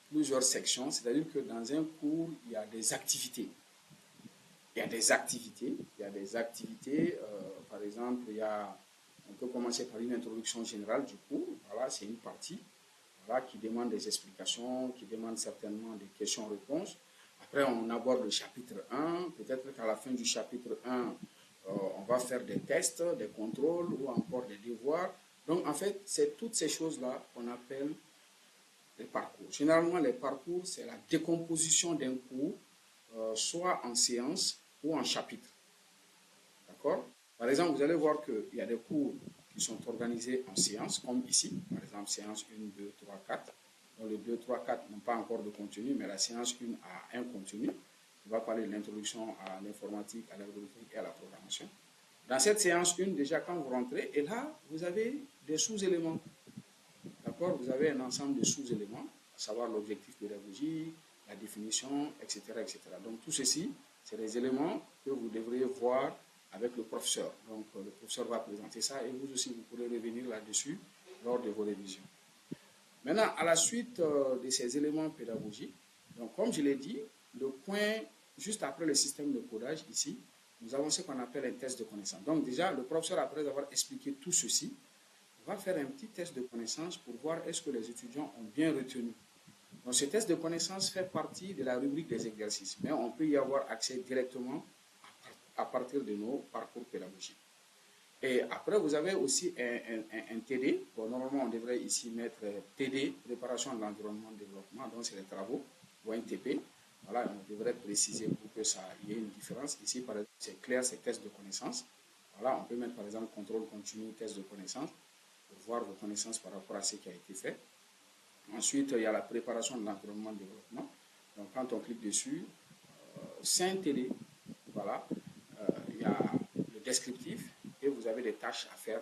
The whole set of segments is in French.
plusieurs sections, c'est-à-dire que dans un cours, il y a des activités. Il y a des activités, par exemple, on peut commencer par une introduction générale du cours, voilà, c'est une partie, voilà, qui demande des explications, qui demande certainement des questions-réponses. Après, on aborde le chapitre 1, peut-être qu'à la fin du chapitre 1, on va faire des tests, des contrôles ou encore des devoirs. Donc, en fait, c'est toutes ces choses-là qu'on appelle les parcours. Généralement, les parcours, c'est la décomposition d'un cours, soit en séance ou en chapitre. D'accord? Par exemple, vous allez voir qu'il y a des cours qui sont organisés en séance, comme ici, par exemple, séance 1, 2, 3, 4. Donc, le 2, 3, 4 n'ont pas encore de contenu, mais la séance 1 a un contenu. On va parler de l'introduction à l'informatique, à l'algorithmique et à la programmation. Dans cette séance 1, déjà, quand vous rentrez, et là, vous avez des sous-éléments. D'accord? Vous avez un ensemble de sous-éléments, à savoir l'objectif pédagogique, la définition, etc., etc. Donc, tout ceci, c'est des éléments que vous devriez voir avec le professeur. Donc, le professeur va présenter ça et vous aussi, vous pourrez revenir là-dessus lors de vos révisions. Maintenant, à la suite de ces éléments pédagogiques, donc, comme je l'ai dit, le point juste après le système de codage, ici, nous avons ce qu'on appelle un test de connaissance. Donc, déjà, le professeur, après avoir expliqué tout ceci, va faire un petit test de connaissance pour voir est-ce que les étudiants ont bien retenu. Donc, ce test de connaissance fait partie de la rubrique des exercices, mais on peut y avoir accès directement à partir de nos parcours pédagogiques. Et après, vous avez aussi un TD. Bon, normalement, on devrait ici mettre TD, préparation de l'environnement de développement, donc c'est les travaux, ou un TP. Voilà, on devrait préciser pour que ça y ait une différence. Ici, par exemple, c'est clair, c'est test de connaissance. Voilà, on peut mettre par exemple contrôle continu, test de connaissance, pour voir vos connaissances par rapport à ce qui a été fait. Ensuite, il y a la préparation de l'environnement de développement. Donc, quand on clique dessus, c'est un TD. Voilà, il y a le descriptif et vous avez des tâches à faire.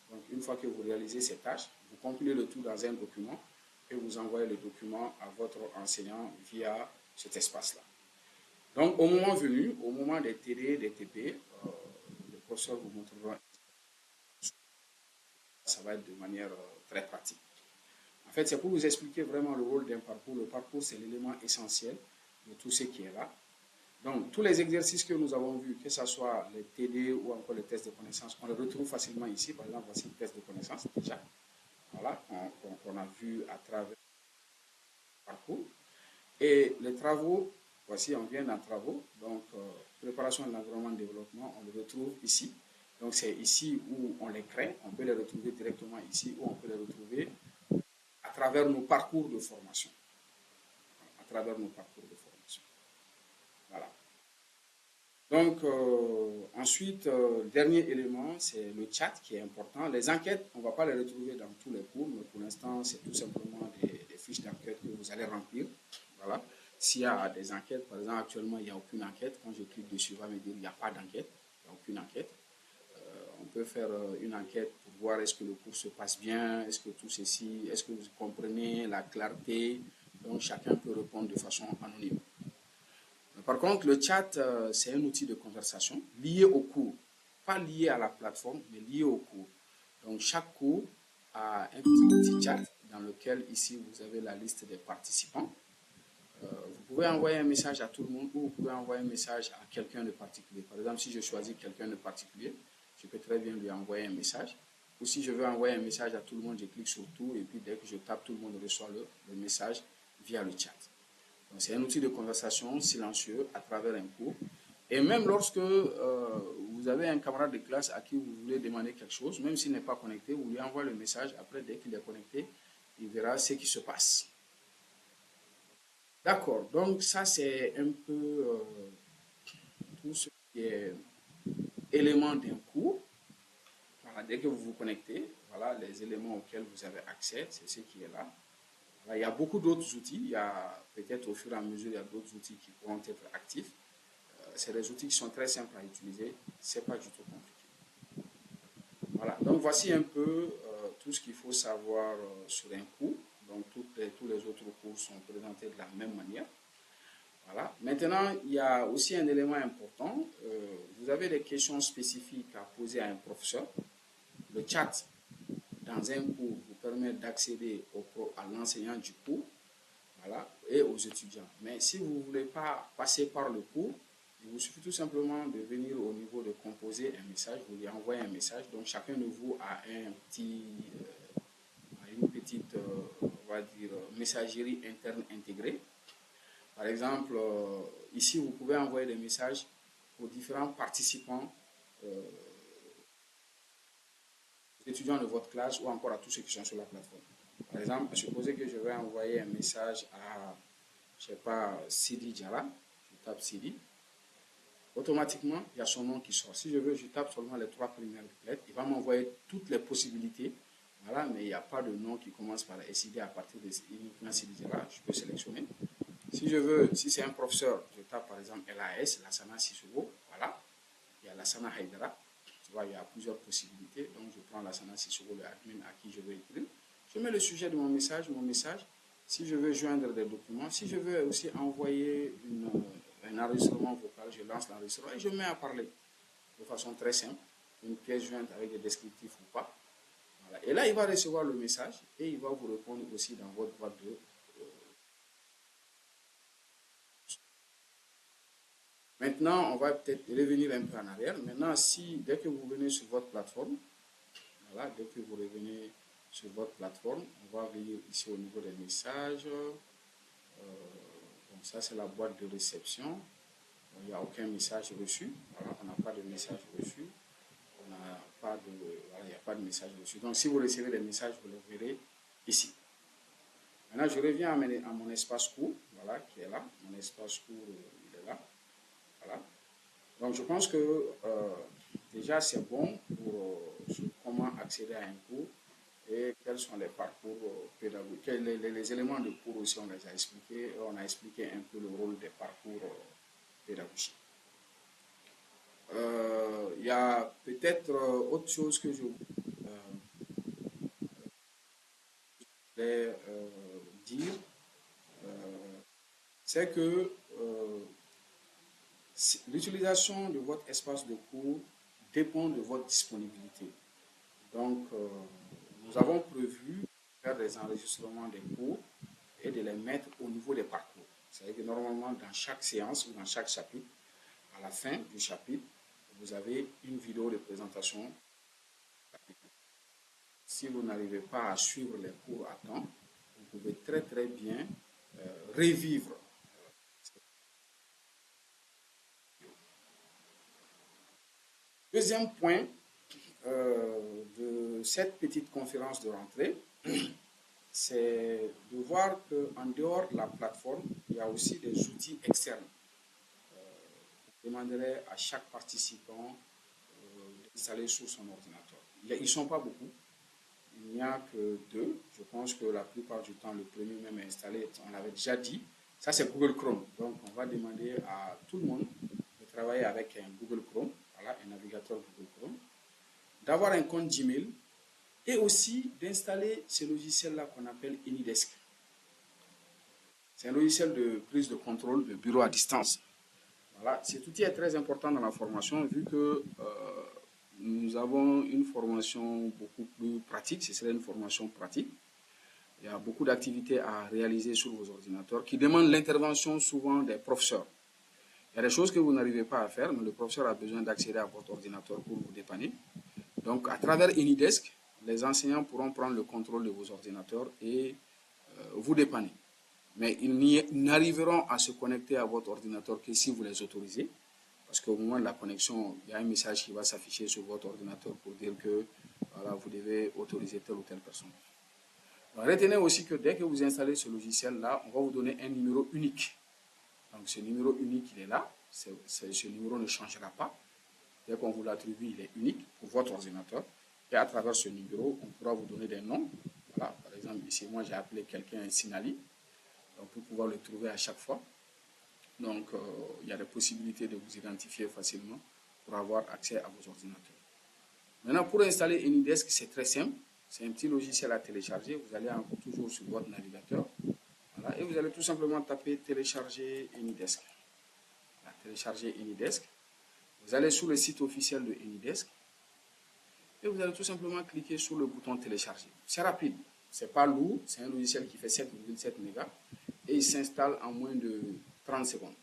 Donc, une fois que vous réalisez ces tâches, vous compilez le tout dans un document et vous envoyez le document à votre enseignant via cet espace-là. Donc, au moment venu, au moment des TD, des TP, le professeur vous montrera. Ça va être de manière très pratique. En fait, c'est pour vous expliquer vraiment le rôle d'un parcours. Le parcours, c'est l'élément essentiel de tout ce qui est là. Donc, tous les exercices que nous avons vus, que ce soit les TD ou encore les tests de connaissances, on les retrouve facilement ici. Par exemple, voici le test de connaissances déjà. Voilà, qu'on a vu à travers le parcours. Et les travaux, voici, on vient d'un travaux. Donc, préparation de l'environnement de développement, on le retrouve ici. Donc, c'est ici où on les crée. On peut les retrouver directement ici ou on peut les retrouver à travers nos parcours de formation. À travers nos parcours de formation. Voilà. Donc, ensuite, dernier élément, c'est le chat qui est important. Les enquêtes, on ne va pas les retrouver dans tous les cours, mais pour l'instant, c'est tout simplement des fiches d'enquête que vous allez remplir. Voilà. S'il y a des enquêtes, par exemple, actuellement, il n'y a aucune enquête. Quand je clique dessus, il va me dire qu'il n'y a pas d'enquête. Il n'y a aucune enquête. On peut faire une enquête pour voir est-ce que le cours se passe bien, est-ce que tout ceci, est-ce que vous comprenez la clarté. Donc, chacun peut répondre de façon anonyme. Par contre, le chat, c'est un outil de conversation lié au cours. Pas lié à la plateforme, mais lié au cours. Donc, chaque cours a un petit chat dans lequel, ici, vous avez la liste des participants. Vous pouvez envoyer un message à tout le monde ou vous pouvez envoyer un message à quelqu'un de particulier. Par exemple, si je choisis quelqu'un de particulier, je peux très bien lui envoyer un message. Ou si je veux envoyer un message à tout le monde, je clique sur tout et puis dès que je tape, tout le monde reçoit le message via le chat. C'est un outil de conversation silencieux à travers un cours. Et même lorsque vous avez un camarade de classe à qui vous voulez demander quelque chose, même s'il n'est pas connecté, vous lui envoyez le message. Après, dès qu'il est connecté, il verra ce qui se passe. D'accord. Donc, ça, c'est un peu tout ce qui est élément d'un cours. Voilà, dès que vous vous connectez, voilà les éléments auxquels vous avez accès, c'est ce qui est là. Voilà, il y a beaucoup d'autres outils. Il y a peut-être au fur et à mesure, il y a d'autres outils qui pourront être actifs. C'est des outils qui sont très simples à utiliser. Ce n'est pas du tout compliqué. Voilà. Donc, voici un peu tout ce qu'il faut savoir sur un cours. Donc, tous les autres cours sont présentés de la même manière. Voilà. Maintenant, il y a aussi un élément important. Vous avez des questions spécifiques à poser à un professeur. Le chat dans un cours vous permet d'accéder à l'enseignant du cours. voilà, et aux étudiants. Mais si vous ne voulez pas passer par le cours, il vous suffit tout simplement de venir au niveau de composer un message, vous lui envoyez un message. Donc chacun de vous a une petite, on va dire, messagerie interne intégrée. Par exemple, ici, vous pouvez envoyer des messages aux différents participants, aux étudiants de votre classe ou encore à tous ceux qui sont sur la plateforme. Par exemple, supposez que je vais envoyer un message à, je ne sais pas, Sidi Diarra. Je tape Sidi. Automatiquement, il y a son nom qui sort. Si je veux, je tape seulement les 3 premières lettres. Il va m'envoyer toutes les possibilités. Voilà, mais il n'y a pas de nom qui commence par SID à partir de uniquement Sidi Diarra. Je peux sélectionner. Si je veux, si c'est un professeur, je tape par exemple LAS, Lassana Sissoko. Voilà. Il y a Lassana Haïdara. Tu vois, il y a plusieurs possibilités. Donc, je prends Lassana Sissoko, le admin à qui je veux écrire. Je mets le sujet de mon message. Si je veux joindre des documents, si je veux aussi envoyer un enregistrement vocal, je lance l'enregistrement et je mets à parler de façon très simple, une pièce jointe avec des descriptifs ou pas. Voilà. Et là, il va recevoir le message et il va vous répondre aussi dans votre boîte de... Maintenant, on va peut-être revenir un peu en arrière. Maintenant, dès que vous venez sur votre plateforme, voilà, dès que vous revenez sur votre plateforme, on va venir ici au niveau des messages. Donc ça, c'est la boîte de réception. Il n'y a aucun message reçu. Voilà, on n'a pas de message reçu. Voilà, il n'y a pas de message reçu. Donc, si vous recevez des messages, vous les verrez ici. Maintenant, je reviens à mon espace cours, voilà, qui est là. Mon espace cours, il est là. Voilà. Donc, je pense que déjà, c'est bon pour comment accéder à un cours et quels sont les parcours pédagogiques. Les éléments de cours aussi, on les a expliqués. On a expliqué un peu le rôle des parcours pédagogiques. Il y a peut-être autre chose que je voulais dire, c'est que l'utilisation de votre espace de cours dépend de votre disponibilité. Donc, nous avons prévu de faire des enregistrements des cours et de les mettre au niveau des parcours. C'est-à-dire que normalement, dans chaque séance ou dans chaque chapitre, à la fin du chapitre, vous avez une vidéo de présentation. Si vous n'arrivez pas à suivre les cours à temps, vous pouvez très très bien revivre. Deuxième point de cette petite conférence de rentrée, c'est de voir qu'en dehors de la plateforme, il y a aussi des outils externes. Je demanderai à chaque participant d'installer sur son ordinateur. Ils ne sont pas beaucoup. Il n'y a que 2. Je pense que la plupart du temps, le premier même est installé, on l'avait déjà dit. Ça, c'est Google Chrome. Donc, on va demander à tout le monde de travailler avec un Google Chrome, voilà, un navigateur Google Chrome, d'avoir un compte Gmail et aussi d'installer ce logiciel-là qu'on appelle AnyDesk. C'est un logiciel de prise de contrôle de bureau à distance. Voilà, cet outil est très important dans la formation vu que nous avons une formation beaucoup plus pratique, ce serait une formation pratique. Il y a beaucoup d'activités à réaliser sur vos ordinateurs qui demandent l'intervention souvent des professeurs. Il y a des choses que vous n'arrivez pas à faire, mais le professeur a besoin d'accéder à votre ordinateur pour vous dépanner. Donc, à travers AnyDesk, les enseignants pourront prendre le contrôle de vos ordinateurs et vous dépanner. Mais ils n'arriveront à se connecter à votre ordinateur que si vous les autorisez. Parce qu'au moment de la connexion, il y a un message qui va s'afficher sur votre ordinateur pour dire que voilà, vous devez autoriser telle ou telle personne. Donc, retenez aussi que dès que vous installez ce logiciel-là, on va vous donner un numéro unique. Donc, ce numéro unique, il est là. Ce numéro ne changera pas. Dès qu'on vous l'attribue, il est unique pour votre ordinateur. Et à travers ce numéro, on pourra vous donner des noms. Voilà, par exemple, ici, moi, j'ai appelé quelqu'un Sinali. Donc, pour pouvoir le trouver à chaque fois. Donc, il y a des possibilités de vous identifier facilement pour avoir accès à vos ordinateurs. Maintenant, pour installer AnyDesk, c'est très simple. C'est un petit logiciel à télécharger. Vous allez toujours sur votre navigateur. Voilà, et vous allez tout simplement taper télécharger AnyDesk. Voilà, télécharger AnyDesk. Vous allez sur le site officiel de AnyDesk. Et vous allez tout simplement cliquer sur le bouton télécharger. C'est rapide. C'est pas lourd. C'est un logiciel qui fait 7,7 mégas. et il s'installe en moins de 30 secondes.